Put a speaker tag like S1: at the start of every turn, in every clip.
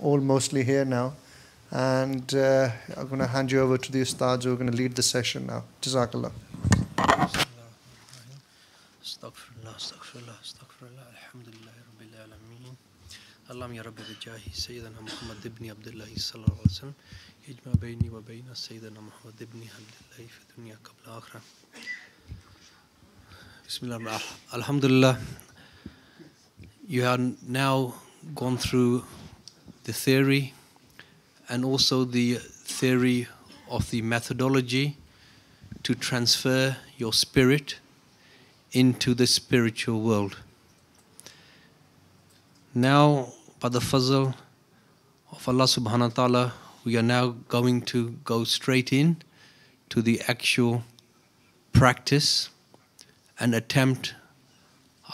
S1: All mostly here now, and I'm going to hand you over to the Ustads who are going to lead the session now. Jazakallah.
S2: Astaghfirullah, astaghfirullah, astaghfirullah, alhamdulillahi rabbil alameen. Allahumma ya rabbi bijahi Sayyidina Muhammad ibn Abdullah sallallahu alaihi wasallam. Ijma bayni wa bayna Sayyidina Muhammad ibn Abdullah fi dunya qabla akhirah. Bismillah, alhamdulillah. You have now gone through the theory and also the theory of the methodology to transfer your spirit into the spiritual world. Now, by the fazl of Allah subhanahu wa ta'ala, we are now going to go straight in to the actual practice and attempt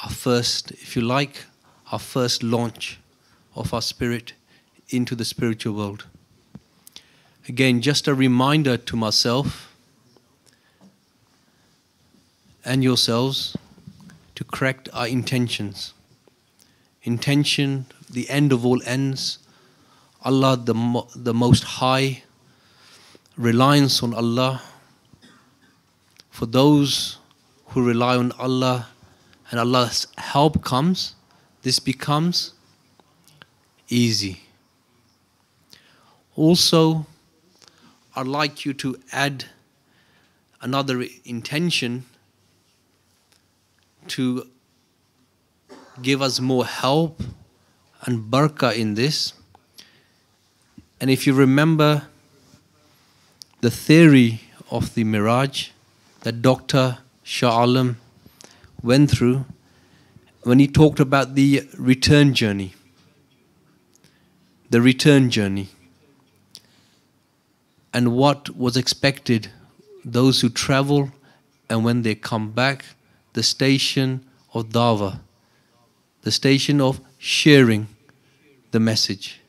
S2: our first, if you like, our first launch of our spirit into the spiritual world. Again, just a reminder to myself and yourselves to correct our intentions. Intention, the end of all ends, Allah the Most High, reliance on Allah. For those who rely on Allah and Allah's help comes, this becomes easy. Also, I'd like you to add another intention to give us more help and barakah in this. And if you remember the theory of the Miraj that Dr. Shahalom went through when he talked about the return journey. The return journey. And what was expected, those who travel and when they come back, the station of dawah, the station of sharing the message.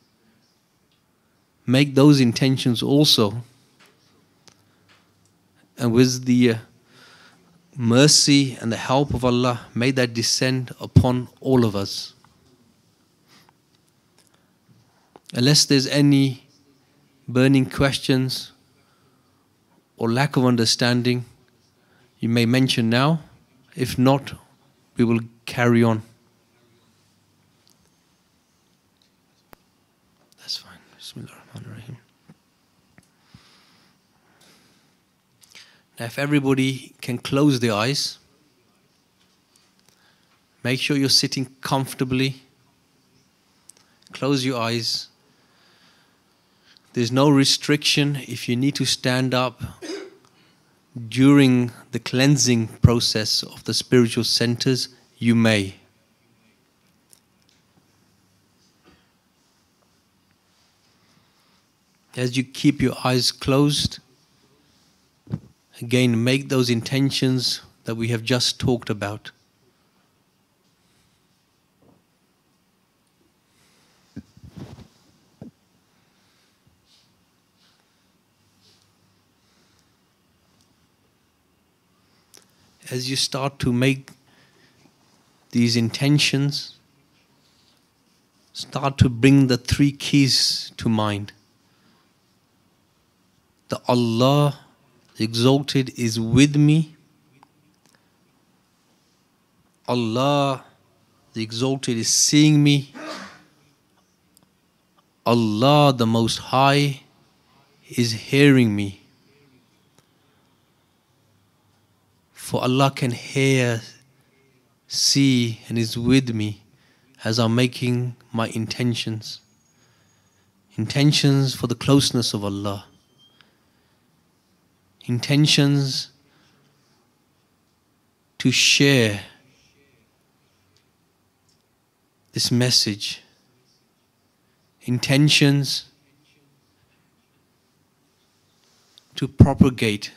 S2: Make those intentions also, and with the mercy and the help of Allah, may that descend upon all of us. Unless there's any burning questions or lack of understanding, you may mention now. If not, we will carry on. That's fine. Bismillahirrahmanirrahim. Now, if everybody can close their eyes, make sure you're sitting comfortably. Close your eyes. There's no restriction. If you need to stand up during the cleansing process of the spiritual centers, you may. As you keep your eyes closed, again, make those intentions that we have just talked about. As you start to make these intentions, start to bring the three keys to mind. The Allah, the Exalted, is with me. Allah, the Exalted, is seeing me. Allah, the Most High, is hearing me. For Allah can hear, see, and is with me as I'm making my intentions. Intentions for the closeness of Allah. Intentions to share this message. Intentions to propagate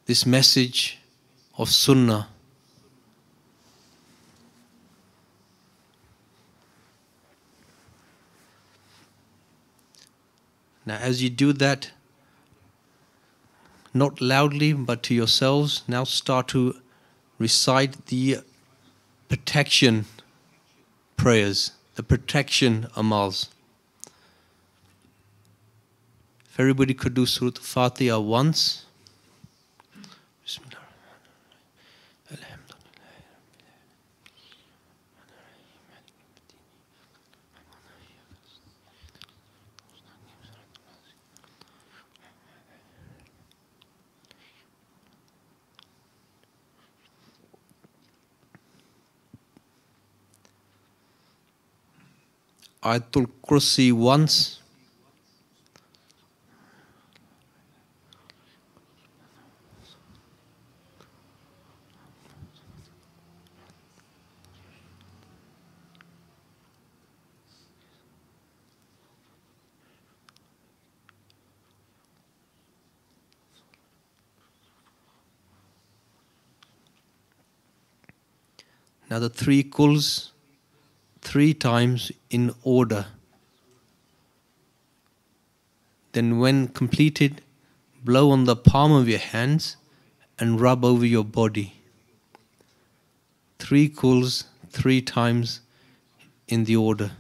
S2: this message of Sunnah. Now, as you do that, not loudly but to yourselves, now start to recite the protection prayers, the protection amals. If everybody could do Surah Al-Fatiha once. Ayatul Kursi once. Now the 3 kuls 3 times in order. Then when completed, blow on the palm of your hands and rub over your body. 3 kuls 3 times in the order.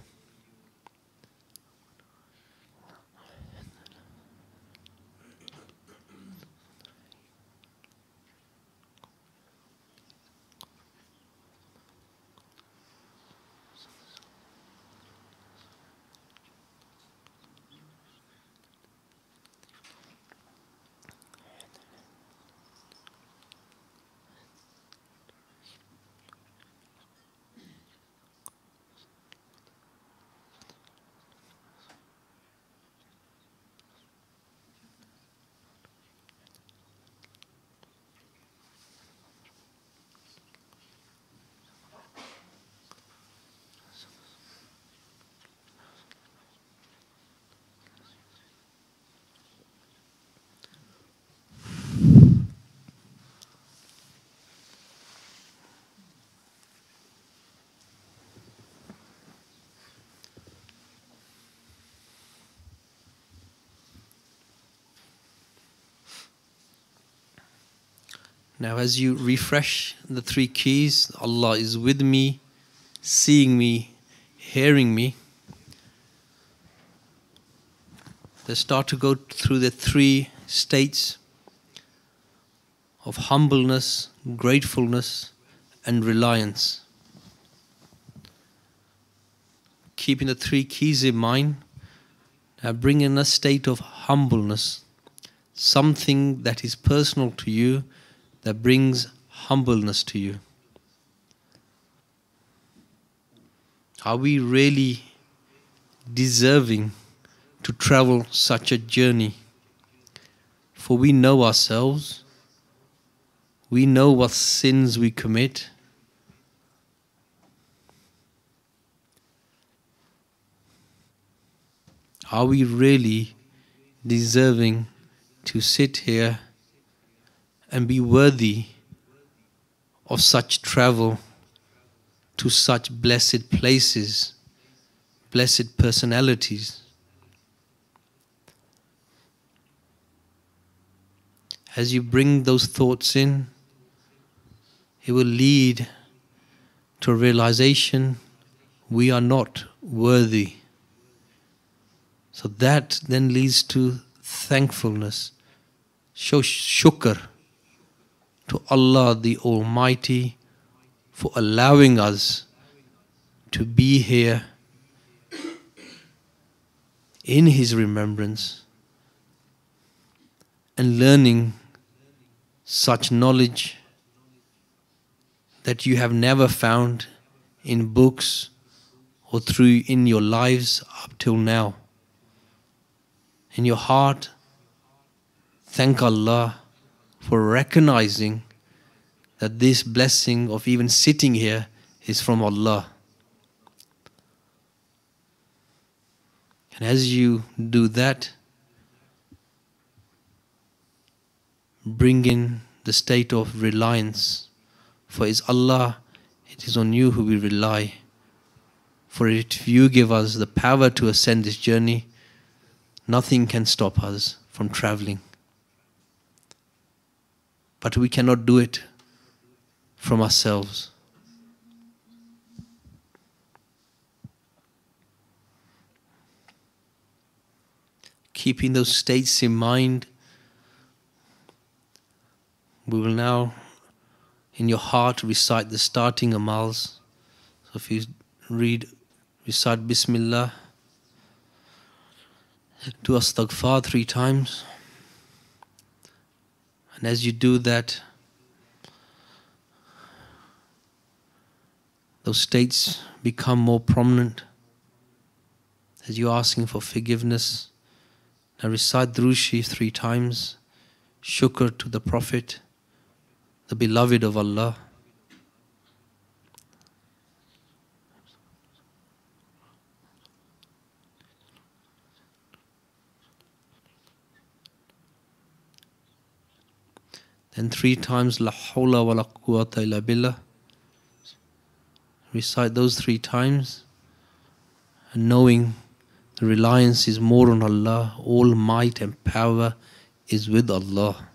S2: Now as you refresh the 3 keys, Allah is with me, seeing me, hearing me. They start to go through the 3 states of humbleness, gratefulness, and reliance. Keeping the 3 keys in mind, now bring in a state of humbleness, something that is personal to you, that brings humbleness to you. Are we really deserving to travel such a journey? For we know ourselves, we know what sins we commit. Are we really deserving to sit here and be worthy of such travel to such blessed places, blessed personalities? As you bring those thoughts in, it will lead to a realization we are not worthy. So that then leads to thankfulness, show shukr to Allah the Almighty for allowing us to be here in His remembrance and learning such knowledge that you have never found in books or through in your lives up till now. In your heart, thank Allah for recognizing that this blessing of even sitting here is from Allah. And as you do that, bring in the state of reliance. For it's Allah, it is on you who we rely. For if you give us the power to ascend this journey, nothing can stop us from traveling. But we cannot do it from ourselves. keeping those states in mind, we will now, in your heart, recite the starting amals. So if you recite Bismillah, do Astaghfar 3 times. And as you do that, those states become more prominent as you're asking for forgiveness. Now recite Durood Sharif 3 times. Shukr to the Prophet, the beloved of Allah. Then 3 times La hawla wa la quwwata illa billah. Recite those 3 times, and knowing the reliance is more on Allah, all might and power is with Allah.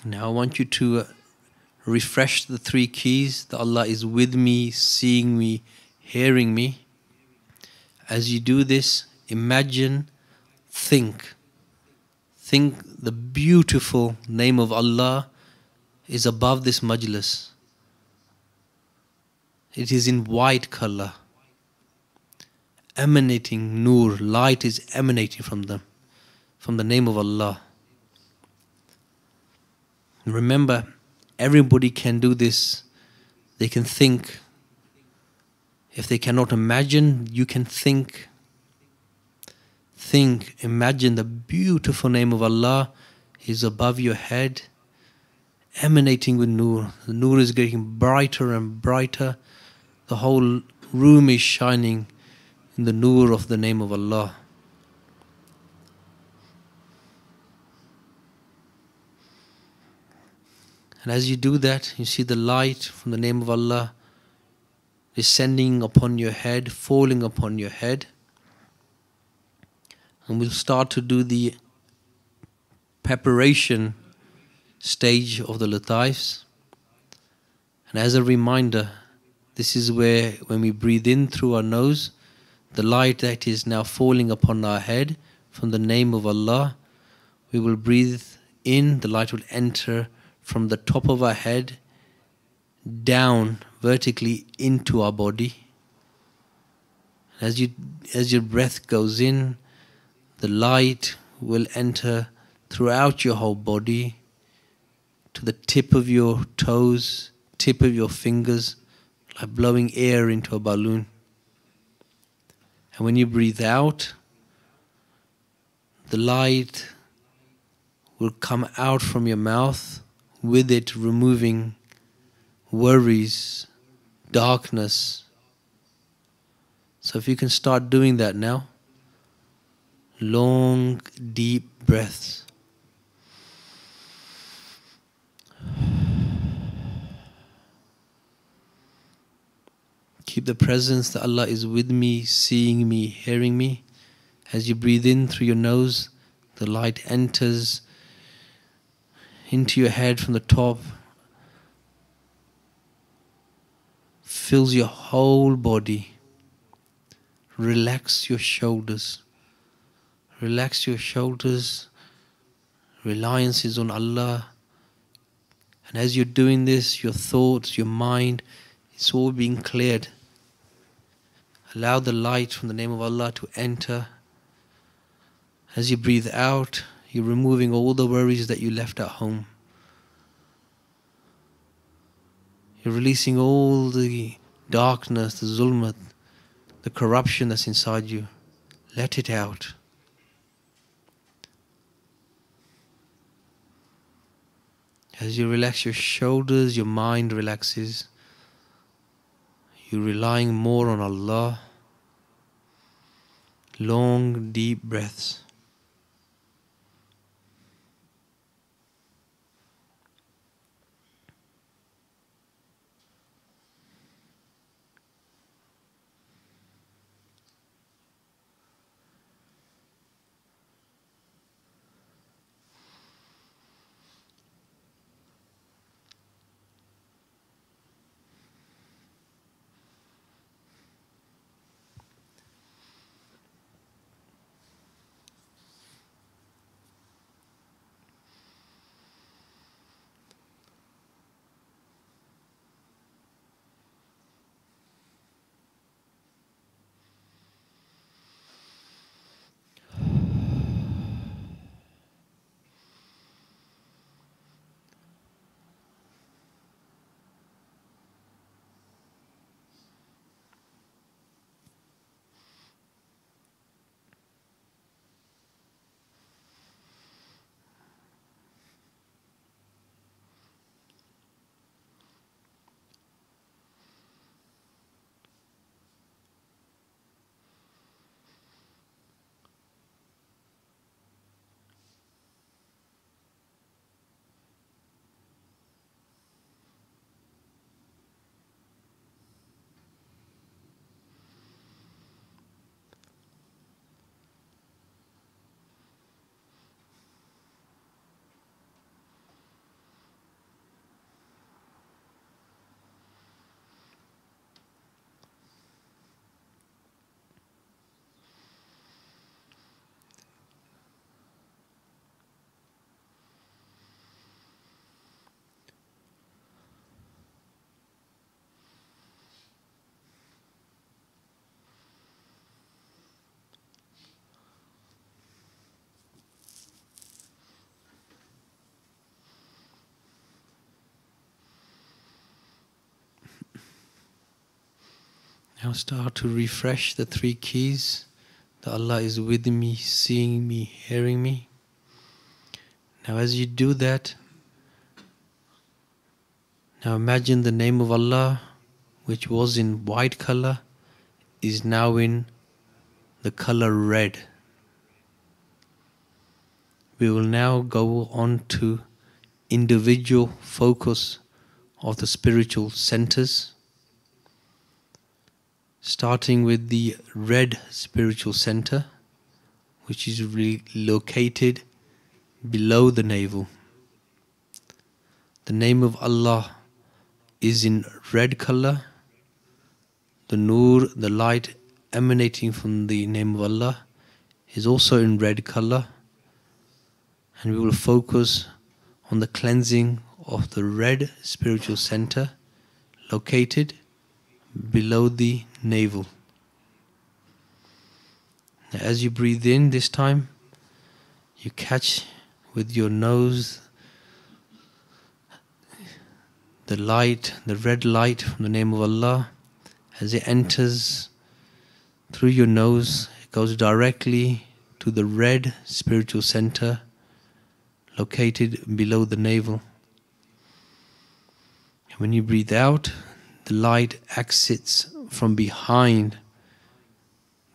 S2: Now I want you to refresh the 3 keys that Allah is with me, seeing me, hearing me. As you do this, imagine, think the beautiful name of Allah is above this majlis. It is in white color, emanating nur, light is emanating from them, from the name of Allah. Remember, everybody can do this. They can think. If they cannot imagine, you can think. Think, imagine the beautiful name of Allah is above your head, emanating with nur. The nur is getting brighter and brighter. The whole room is shining in the nur of the name of Allah. And as you do that, you see the light from the name of Allah descending upon your head, falling upon your head. And we'll start to do the preparation stage of the Lataifs. And as a reminder, this is where when we breathe in through our nose, the light that is now falling upon our head from the name of Allah, we will breathe in, the light will enter from the top of our head down vertically into our body. As your breath goes in, the light will enter throughout your whole body to the tip of your toes, tip of your fingers, like blowing air into a balloon. And when you breathe out, the light will come out from your mouth, with it removing worries, darkness. So if you can start doing that now, long, deep breaths. Keep the presence that Allah is with me, seeing me, hearing me. As you breathe in through your nose, the light enters into your head from the top, fills your whole body. Relax your shoulders. Relax your shoulders. Reliance is on Allah. And as you're doing this, your thoughts, your mind, it's all being cleared. Allow the light from the name of Allah to enter. As you breathe out, you're removing all the worries that you left at home. You're releasing all the darkness, the zulmat, the corruption that's inside you. Let it out. As you relax your shoulders, your mind relaxes. You're relying more on Allah. Long, deep breaths. Now start to refresh the three keys. That Allah is with me, seeing me, hearing me. Now as you do that, now imagine the name of Allah, which was in white color, is now in the color red. We will now go on to individual focus of the spiritual centers, starting with the red spiritual center, which is located below the navel. The name of Allah is in red color. The nur, the light emanating from the name of Allah, is also in red color. And we will focus on the cleansing of the red spiritual center located below the navel. Now, as you breathe in this time, you catch with your nose the light, the red light from the name of Allah. As it enters through your nose, it goes directly to the red spiritual center located below the navel. And when you breathe out, the light exits from behind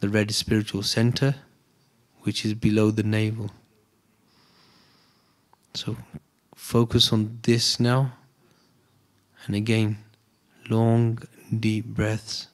S2: the red spiritual center, which is below the navel. So focus on this now. And again, long, deep breaths.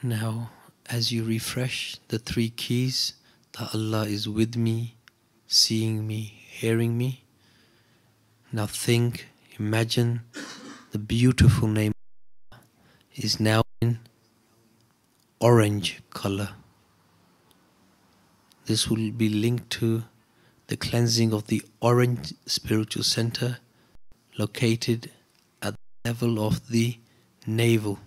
S2: Now, as you refresh the three keys, that Allah is with me, seeing me, hearing me. Now think, imagine the beautiful name is now in orange color. This will be linked to the cleansing of the orange spiritual center located at the level of the navel.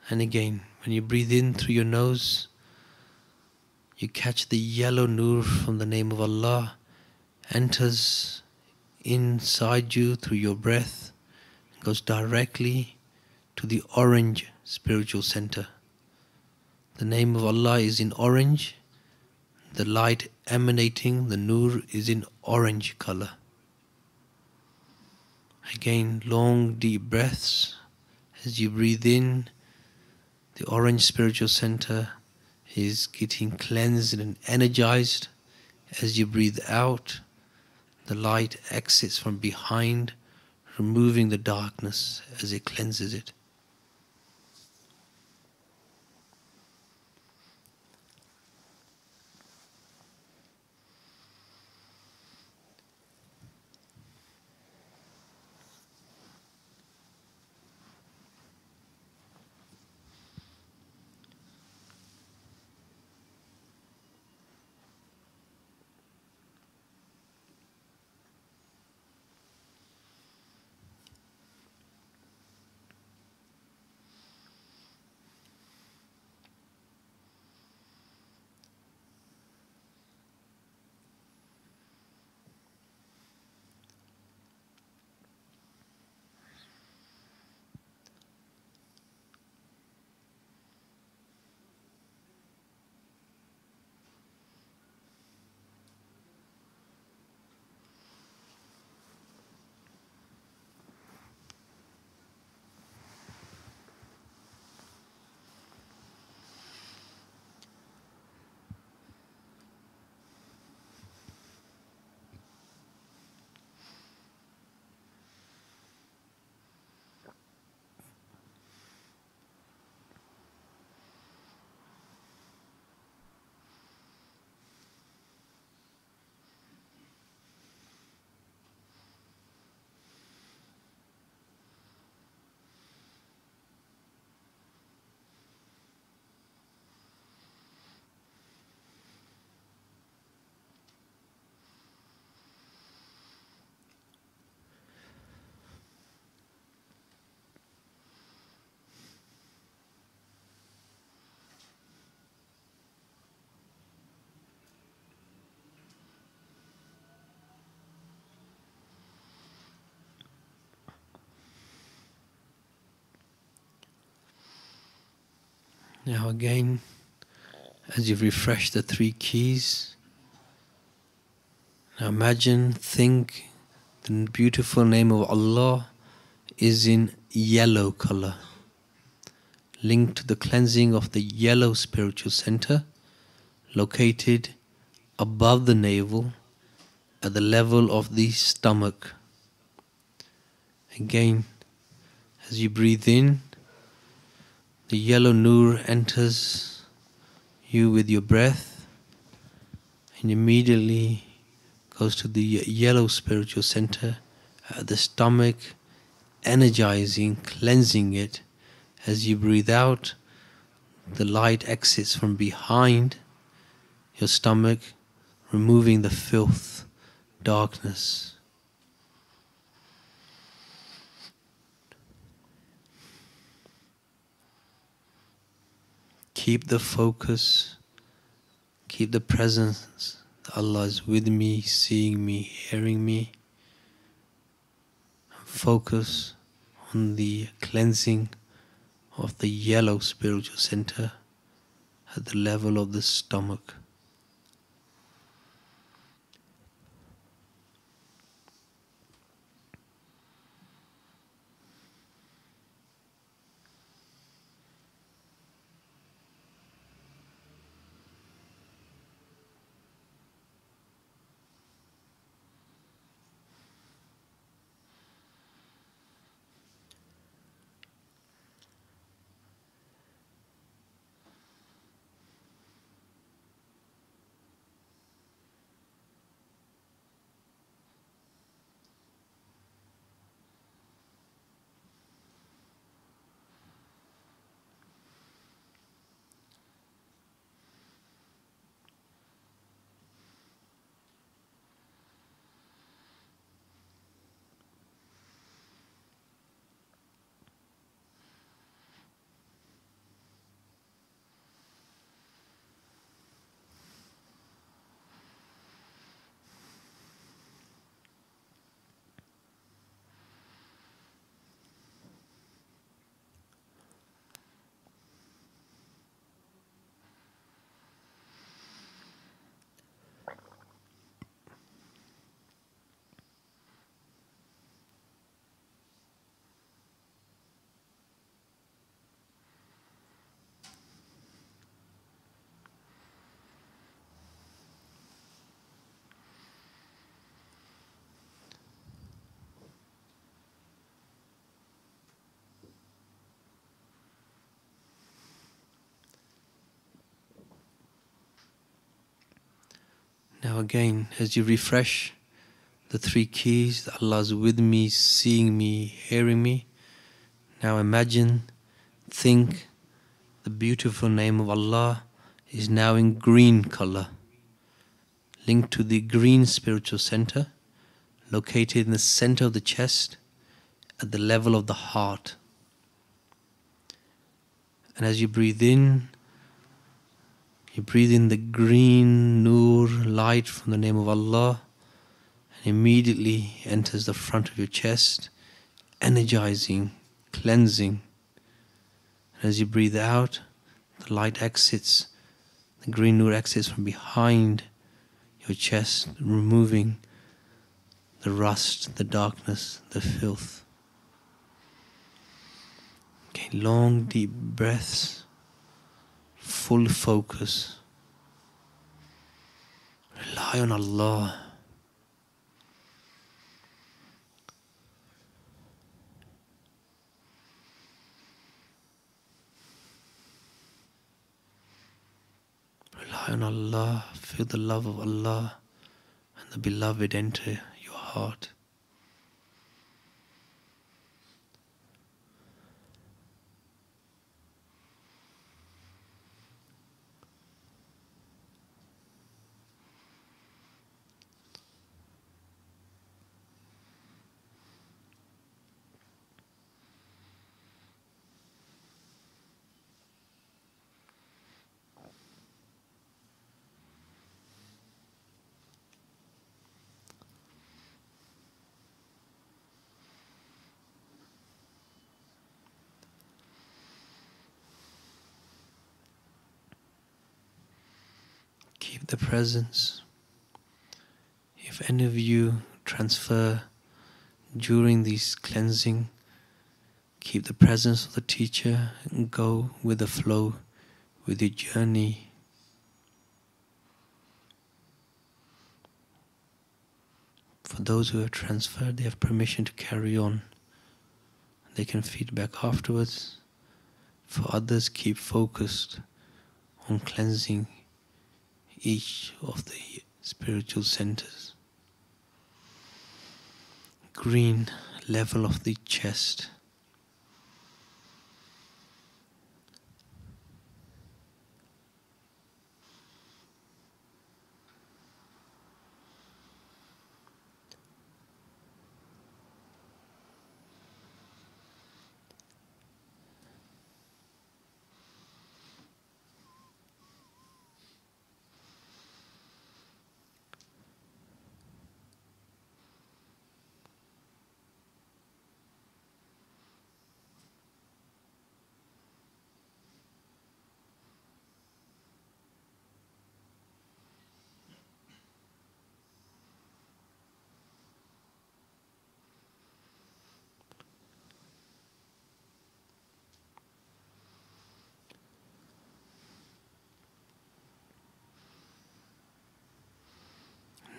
S2: And again, when you breathe in through your nose, you catch the yellow nur from the name of Allah, enters inside you through your breath, goes directly to the orange spiritual center. The name of Allah is in orange. The light emanating, the nur, is in orange color. Again, long deep breaths. As you breathe in, the orange spiritual center is getting cleansed and energized. As you breathe out, the light exits from behind removing the darkness as it cleanses it. Now again, as you refresh the 3 keys, now imagine, think the beautiful name of Allah is in yellow color, linked to the cleansing of the yellow spiritual center, located above the navel at the level of the stomach. Again, as you breathe in, the yellow nur enters you with your breath and immediately goes to the yellow spiritual center at the stomach, energizing, cleansing it. As you breathe out, the light exits from behind your stomach, removing the filth, darkness. Keep the focus, keep the presence. Allah is with me, seeing me, hearing me. Focus on the cleansing of the yellow spiritual center at the level of the stomach. Now again, as you refresh the three keys, that Allah's with me, seeing me, hearing me. Now imagine, think, the beautiful name of Allah is now in green color, linked to the green spiritual center, located in the center of the chest, at the level of the heart. And as you breathe in the green nur light from the name of Allah, and immediately enters the front of your chest, energizing, cleansing. And as you breathe out, the light exits, the green nur exits from behind your chest, removing the rust, the darkness, the filth. Okay, long deep breaths, full focus. Rely on Allah. Rely on Allah, feel the love of Allah and the beloved enter your heart. Keep the presence. If any of you transfer during this cleansing, keep the presence of the teacher and go with the flow, with your journey. For those who have transferred, they have permission to carry on. They can feed back afterwards. For others, keep focused on cleansing each of the spiritual centers. Green level of the chest.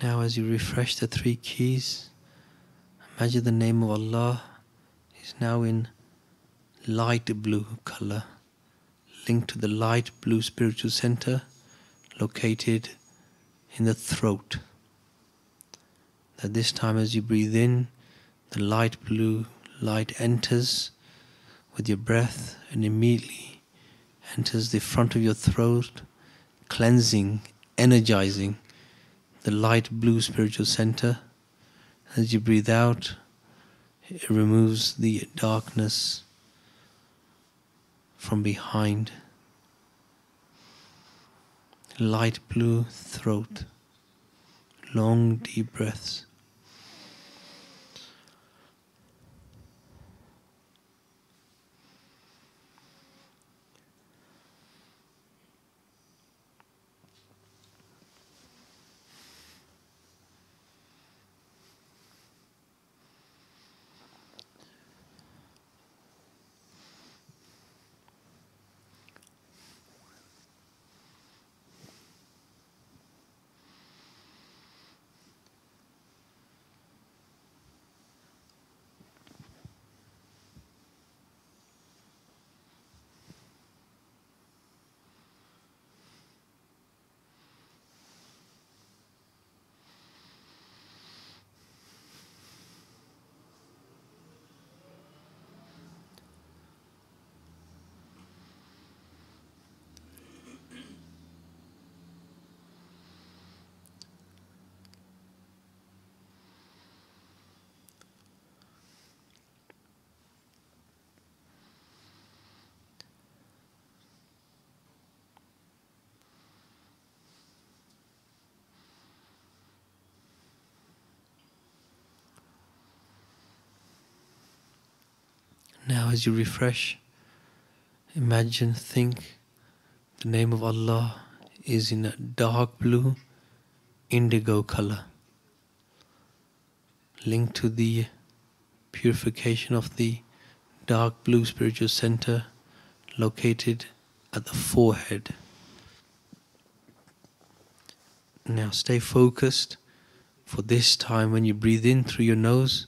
S2: Now as you refresh the three keys, imagine the name of Allah is now in light blue color, linked to the light blue spiritual center located in the throat. That this time as you breathe in, the light blue light enters with your breath and immediately enters the front of your throat, cleansing, energizing the light blue spiritual center. As you breathe out, it removes the darkness from behind. Light blue throat. Long deep breaths. Now as you refresh, imagine, think the name of Allah is in a dark blue, indigo color, linked to the purification of the dark blue spiritual center located at the forehead. Now stay focused. For this time, when you breathe in through your nose,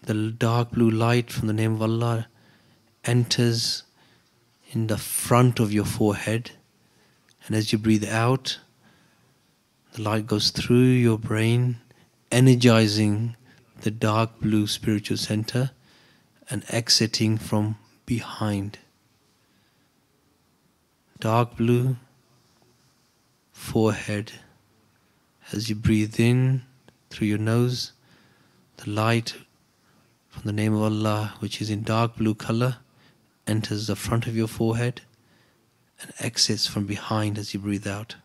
S2: the dark blue light from the name of Allah enters in the front of your forehead, and as you breathe out, the light goes through your brain, energizing the dark blue spiritual center and exiting from behind. Dark blue forehead. As you breathe in through your nose, the light from the name of Allah, which is in dark blue color, enters the front of your forehead and exits from behind as you breathe out.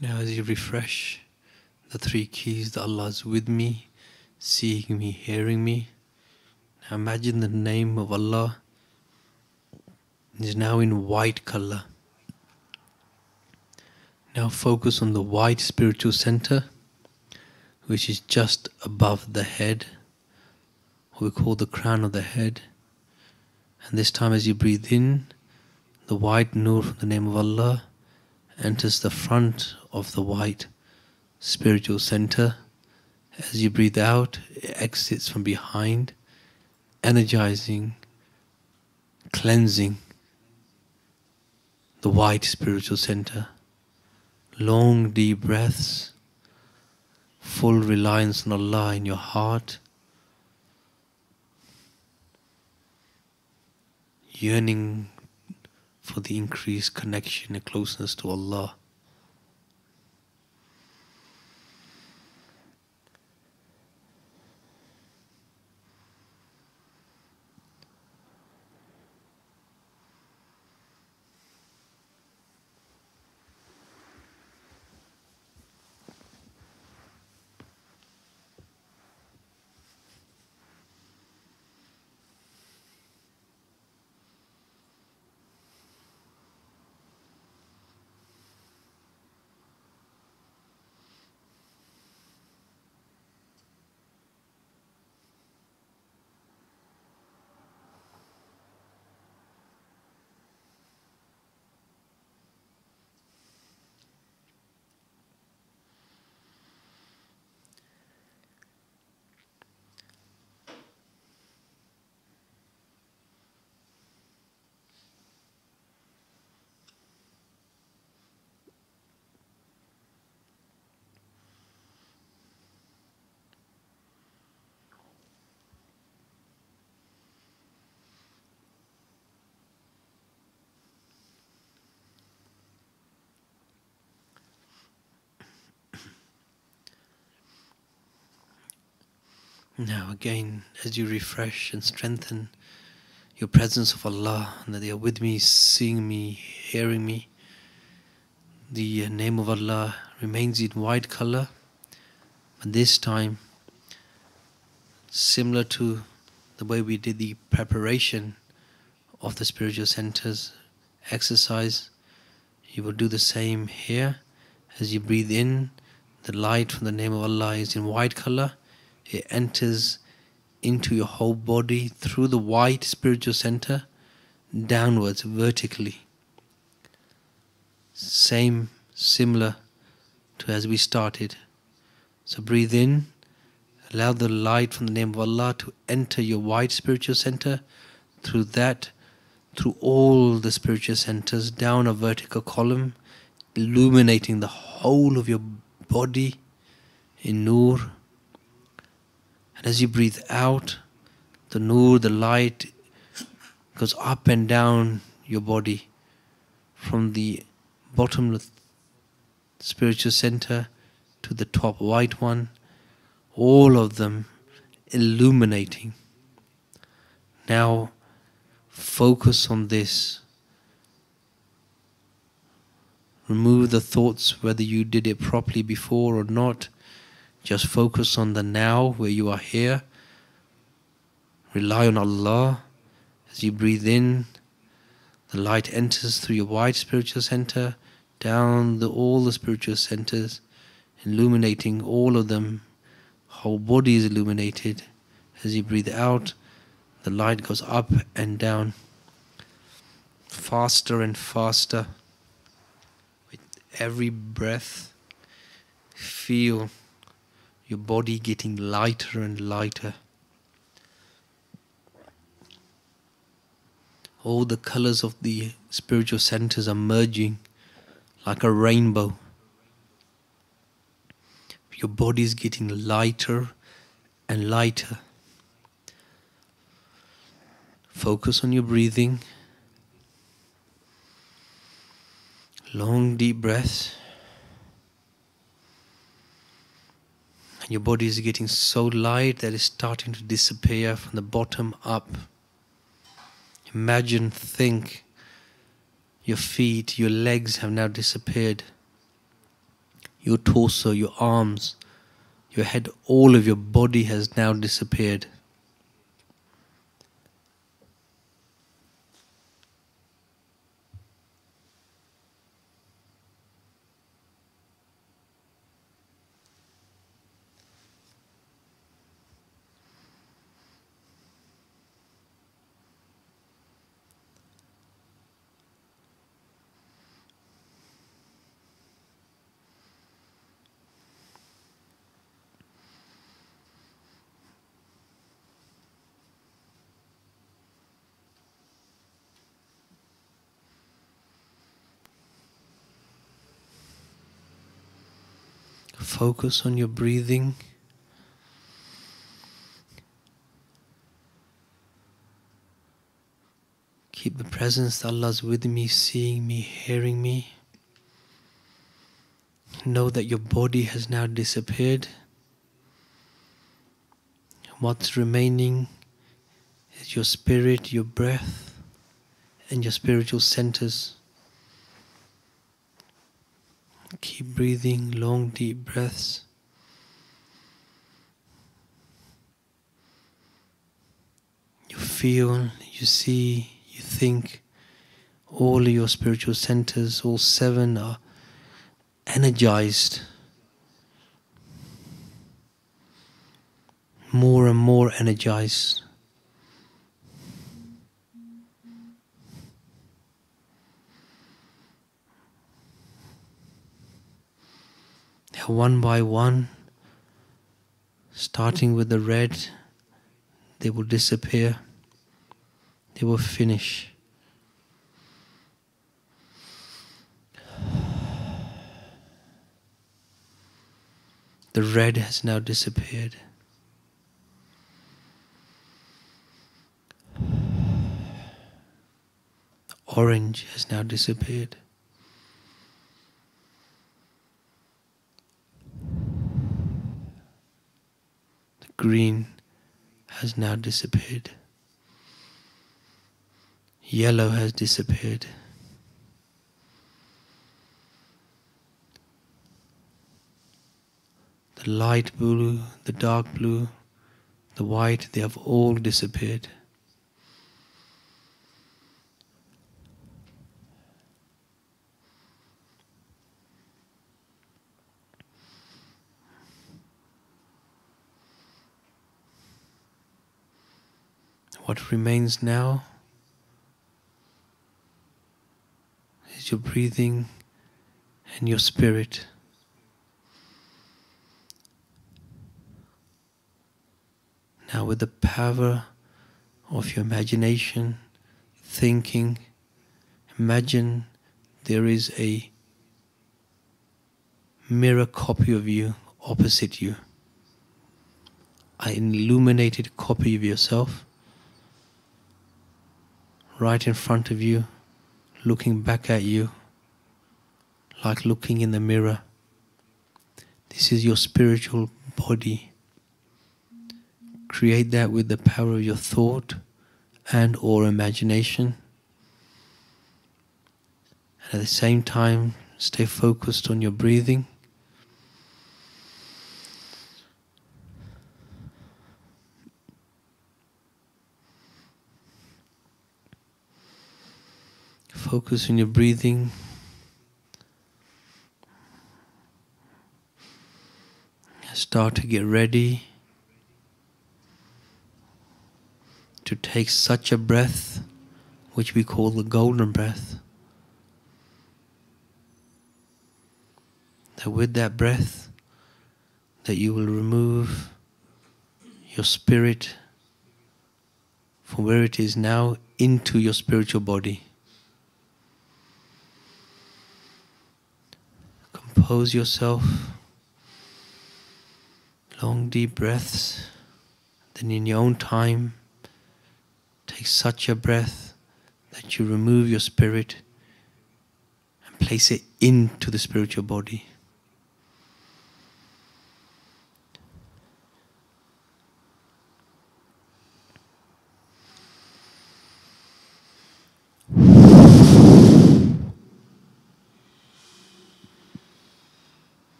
S2: Now as you refresh the three keys that Allah is with me, seeing me, hearing me. Now imagine the name of Allah is now in white color. Now focus on the white spiritual center, which is just above the head, what we call the crown of the head. And this time as you breathe in, the white nur from the name of Allah enters the front of the white spiritual center. As you breathe out, it exits from behind, energizing, cleansing the white spiritual center. Long deep breaths, full reliance on Allah in your heart, yearning for the increased connection and closeness to Allah. Now again, as you refresh and strengthen your presence of Allah, and that they are with me, seeing me, hearing me, the name of Allah remains in white color, but this time, similar to the way we did the preparation of the spiritual centers exercise, you will do the same here. As you breathe in, the light from the name of Allah is in white color. It enters into your whole body through the white spiritual center, downwards, vertically. Similar to as we started. So breathe in, allow the light from the name of Allah to enter your white spiritual center, through all the spiritual centers, down a vertical column, illuminating the whole of your body in Noor. And as you breathe out, the Noor, the light, goes up and down your body, from the bottom spiritual center to the top white one, all of them illuminating. Now focus on this. Remove the thoughts whether you did it properly before or not. Just focus on the now, where you are here. Rely on Allah. As you breathe in, the light enters through your white spiritual center, down all the spiritual centers, illuminating all of them. Whole body is illuminated. As you breathe out, the light goes up and down, faster and faster. With every breath, feel your body getting lighter and lighter. All the colors of the spiritual centers are merging like a rainbow. Your body is getting lighter and lighter. Focus on your breathing. Long deep breaths. And your body is getting so light that it's starting to disappear from the bottom up. Imagine, think, your feet, your legs have now disappeared. Your torso, your arms, your head, all of your body has now disappeared. Focus on your breathing. Keep the presence that Allah is with me, seeing me, hearing me. Know that your body has now disappeared. What's remaining is your spirit, your breath, and your spiritual centers. Keep breathing long, deep breaths. You feel, you see, you think, all of your spiritual centers, all 7 are energized. More and more energized. One by one, starting with the red, they will disappear. They will finish. The red has now disappeared. Orange has now disappeared. The green has now disappeared. Yellow has disappeared. The light blue, the dark blue, the white, they have all disappeared. What remains now is your breathing and your spirit. Now with the power of your imagination, thinking, imagine there is a mirror copy of you opposite you, an illuminated copy of yourself right in front of you, looking back at you like looking in the mirror. This is your spiritual body. Create that with the power of your thought and or imagination. And at the same time, stay focused on your breathing. Focus on your breathing. Start to get ready to take such a breath, which we call the golden breath. That with that breath, that you will remove your spirit from where it is now into your spiritual body. Compose yourself. Long deep breaths. Then in your own time, take such a breath that you remove your spirit and place it into the spiritual body.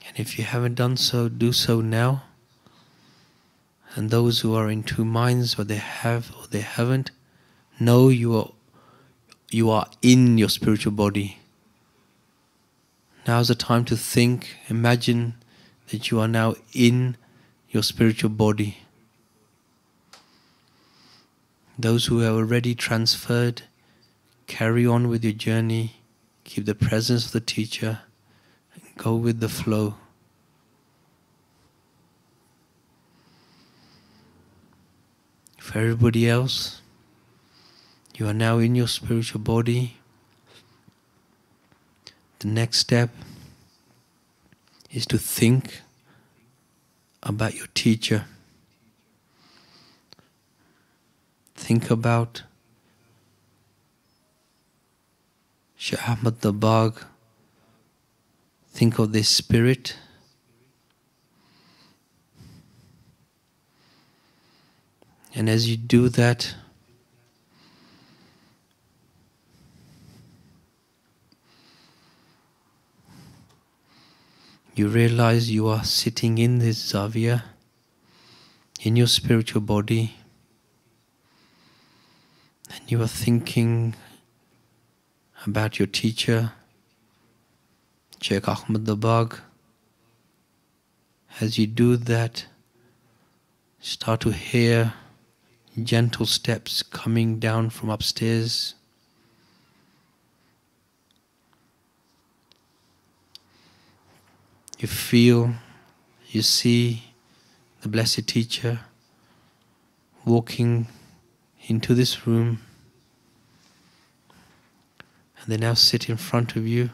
S2: And if you haven't done so, do so now. And those who are in two minds, whether they have or they haven't, know you are in your spiritual body. Now's the time to think, imagine that you are now in your spiritual body. Those who have already transferred, carry on with your journey, keep the presence of the teacher, and go with the flow. For everybody else, you are now in your spiritual body. The next step is to think about your teacher. Think about Shaykh Ahmad Dabag. Think of this spirit. And as you do that, you realize you are sitting in this zavia, in your spiritual body, and you are thinking about your teacher, Shaykh Ahmad Dabag. As you do that, start to hear gentle steps coming down from upstairs. You feel, you see the blessed teacher walking into this room, and they now sit in front of you.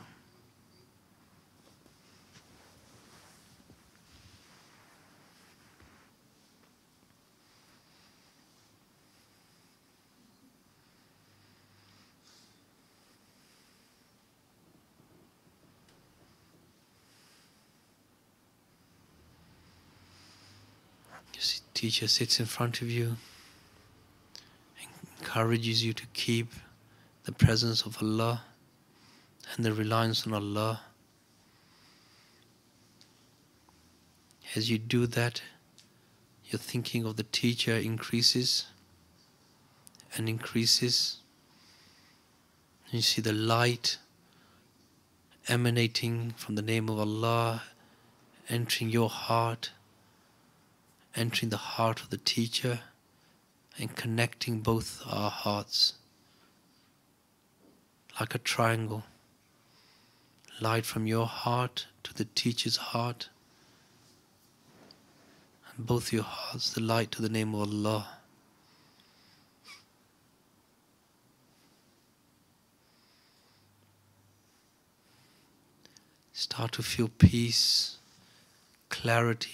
S2: teacher sits in front of you, encourages you to keep the presence of Allah and the reliance on Allah. As you do that, your thinking of the teacher increases and increases. You see the light emanating from the name of Allah, entering your heart, entering the heart of the teacher, and connecting both our hearts like a triangle. Light from your heart to the teacher's heart, and both your hearts, the light to the name of Allah. Start to feel peace, clarity.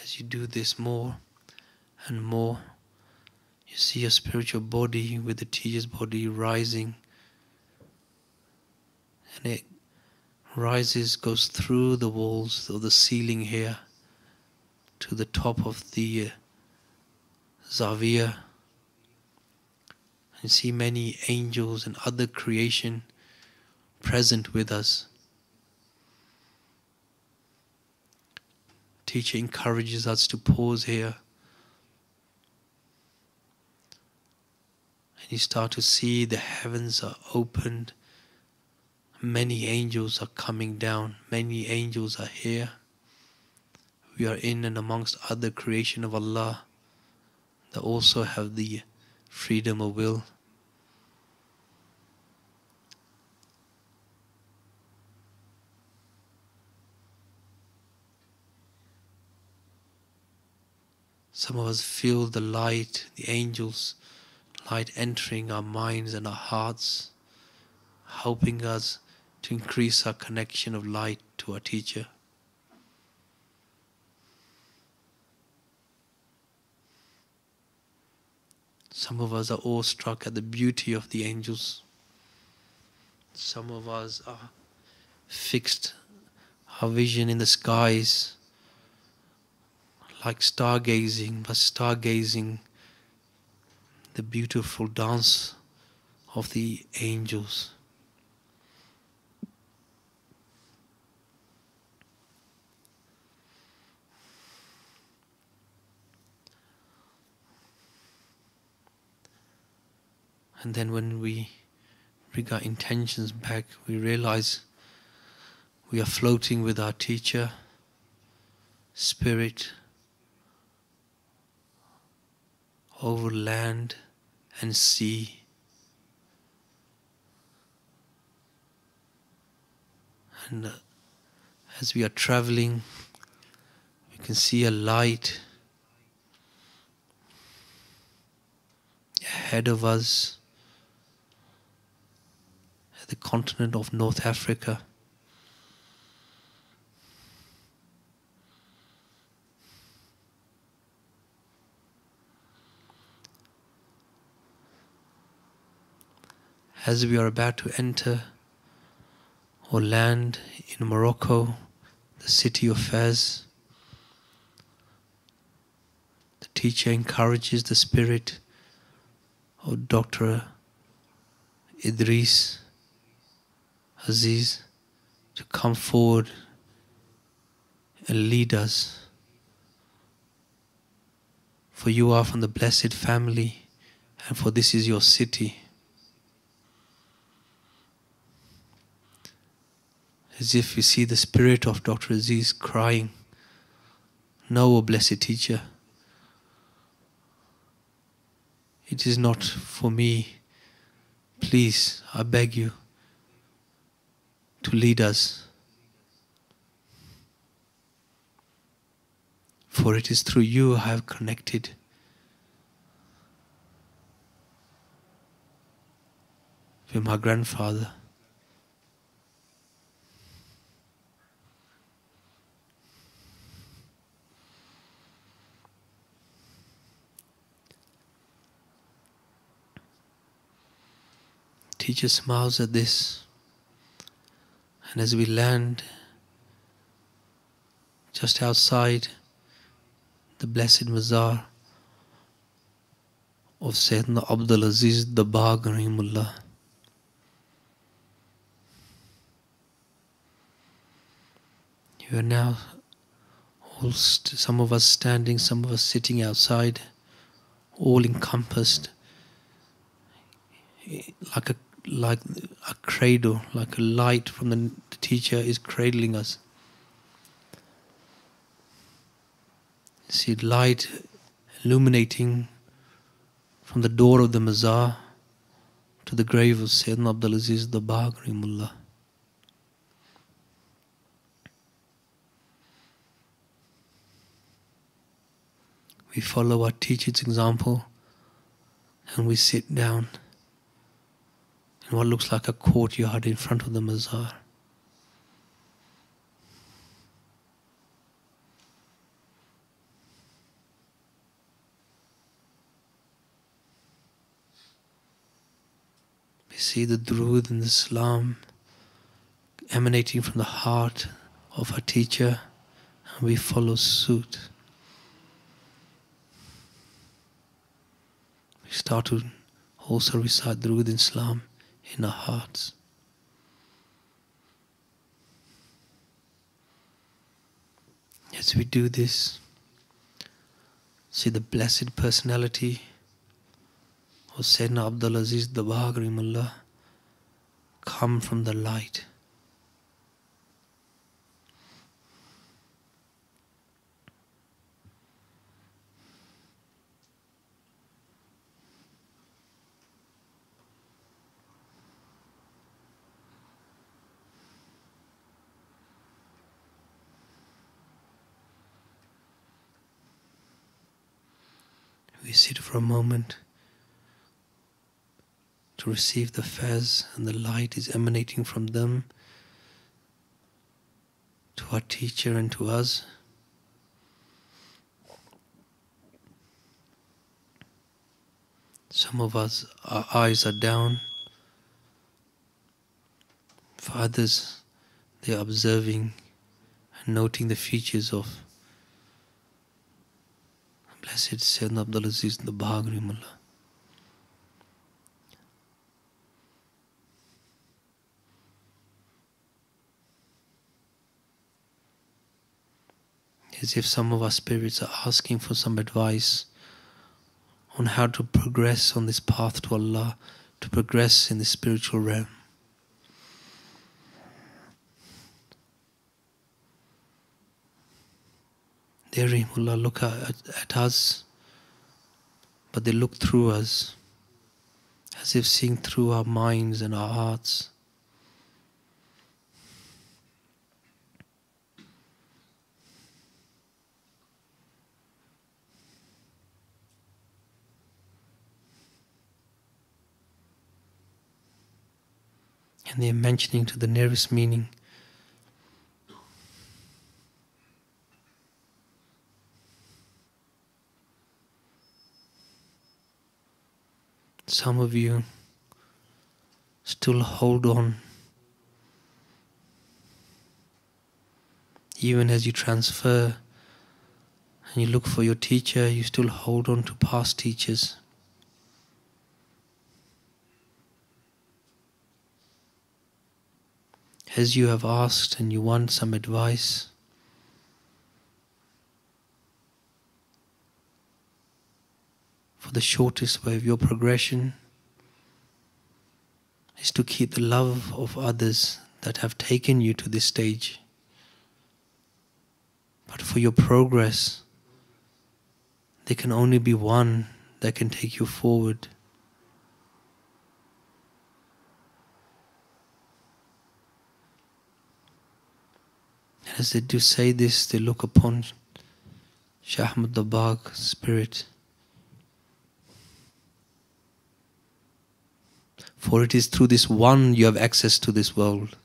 S2: As you do this more and more, you see your spiritual body with the teacher's body rising, and it rises, goes through the walls of the ceiling here to the top of the Zawiya. You see many angels and other creation present with us. Teacher encourages us to pause here, and you start to see the heavens are opened. Many angels are coming down. Many angels are here. We are in and amongst other creation of Allah that also have the freedom of will. Some of us feel the light, the angels' light entering our minds and our hearts, helping us to increase our connection of light to our teacher. Some of us are awestruck at the beauty of the angels. Some of us are fixed our vision in the skies, like stargazing, but stargazing the beautiful dance of the angels. And then when we bring our intentions back, we realize we are floating with our teacher, spirit, over land and sea. And as we are traveling, we can see a light ahead of us at the continent of North Africa. As we are about to enter or land in Morocco, the city of Fez, the teacher encourages the spirit of Dr. Idris Aziz to come forward and lead us. For you are from the blessed family, and for this is your city. As if you see the spirit of Dr. Aziz crying, "No, O blessed teacher, it is not for me. Please, I beg you to lead us. For it is through you I have connected. with my grandfather. Teacher smiles at this, and as we land just outside the blessed Mazar of Sayyidina Abdul Aziz Dabagh Rahimullah, you are now all some of us standing, some of us sitting outside, all encompassed like a cradle, like a light from the teacher is cradling us. See light illuminating from the door of the Mazar to the grave of Sayyidina Abdul Aziz Dabagh Rahimullah. We follow our teacher's example and we sit down in what looks like a courtyard in front of the Mazar. We see the Durood and the Salam emanating from the heart of our teacher, and we follow suit. We start to also recite Durood and Salam in our hearts. As we do this, see the blessed personality of Sayyidina Abdul Aziz Dabagh Rahimullah come from the light. We sit for a moment to receive the fez, and the light is emanating from them to our teacher and to us. Some of us, our eyes are down. For others, they are observing and noting the features of Blessed Sayyidina Abdul Aziz Dabagh Rahimullah. As if some of our spirits are asking for some advice on how to progress on this path to Allah, to progress in the spiritual realm. They, Rahimullah, look at us, but they look through us, as if seeing through our minds and our hearts. And they are mentioning to the nearest meaning. Some of you still hold on. Even as you transfer and you look for your teacher, you still hold on to past teachers. As you have asked and you want some advice, for the shortest way of your progression is to keep the love of others that have taken you to this stage. But for your progress, there can only be one that can take you forward. And as they do say this, they look upon Shah Ahmad Dabagh's spirit. For it is through this one you have access to this world.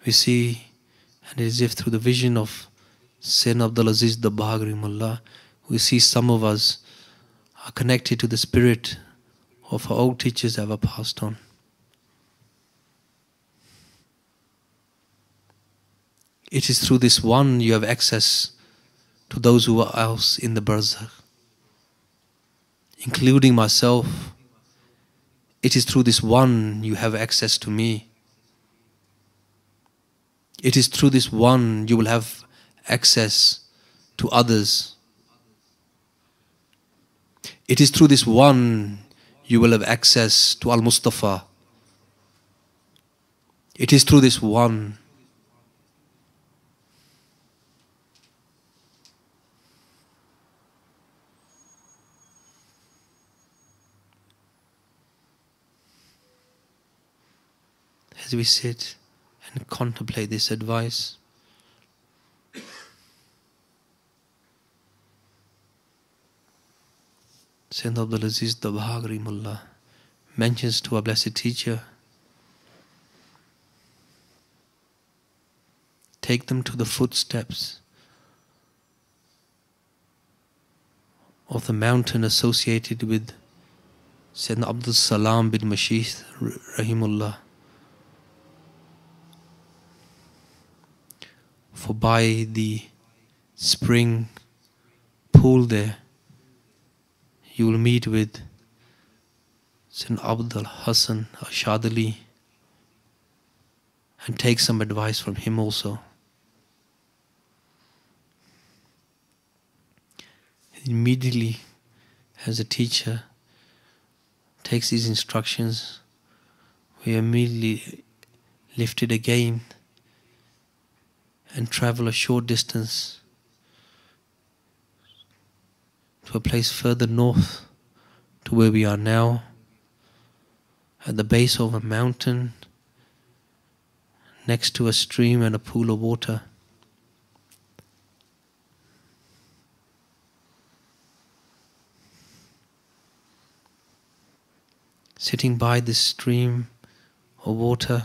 S2: We see, and it is if through the vision of Sayyidina Abdul Aziz the Bahagri Mullah, we see some of us are connected to the spirit of our old teachers that have passed on. It is through this one you have access to those who are else in the barzakh, including myself. It is through this one you have access to me. It is through this one you will have access to others. It is through this one you will have access to Al-Mustafa. It is through this one. As we sit and contemplate this advice, Sayyidina Abdul Aziz the Bahagri Mullah mentions to our blessed teacher, take them to the footsteps of the mountain associated with Sayyidina Abdul Salam bin Mashith Rahimullah. For by the spring pool there, you will meet with Sayyidina Abdul Hussain Shadali and take some advice from him also. Immediately, as a teacher takes these instructions, we immediately lifted again and travel a short distance to a place further north to where we are now, at the base of a mountain next to a stream and a pool of water. Sitting by this stream of water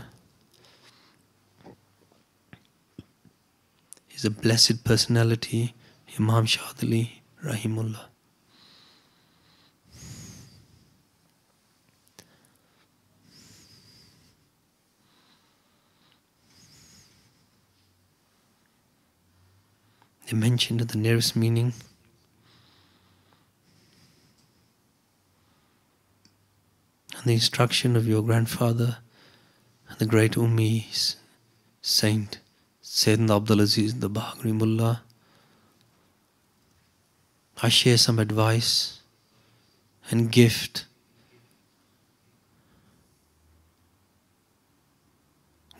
S2: is a blessed personality, Imam Shadali Rahimullah. They mentioned the nearest meaning. And the instruction of your grandfather and the great Ummi Saint Sayyidina Abdul Aziz the Bahagri Mullah, I share some advice and gift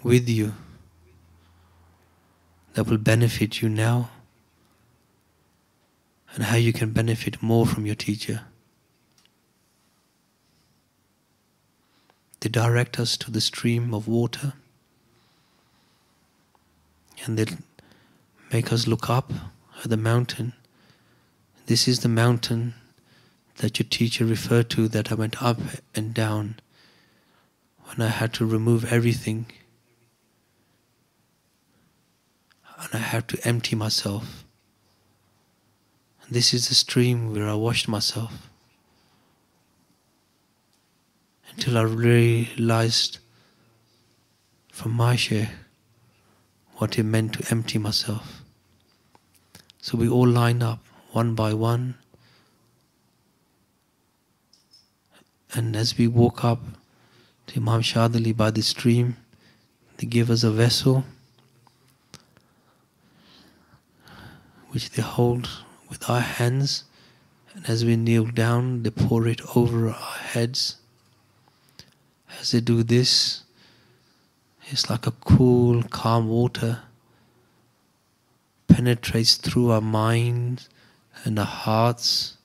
S2: with you that will benefit you now, and how you can benefit more from your teacher. They direct us to the stream of water, and they make us look up at the mountain. This is the mountain that your teacher referred to, that I went up and down when I had to remove everything and I had to empty myself. And this is the stream where I washed myself until I realized from my share what it meant to empty myself. So we all line up one by one, and as we walk up to Imam Shadali by the stream, they give us a vessel which they hold with our hands, and as we kneel down, they pour it over our heads. As they do this, it's like a cool, calm water penetrates through our minds and our hearts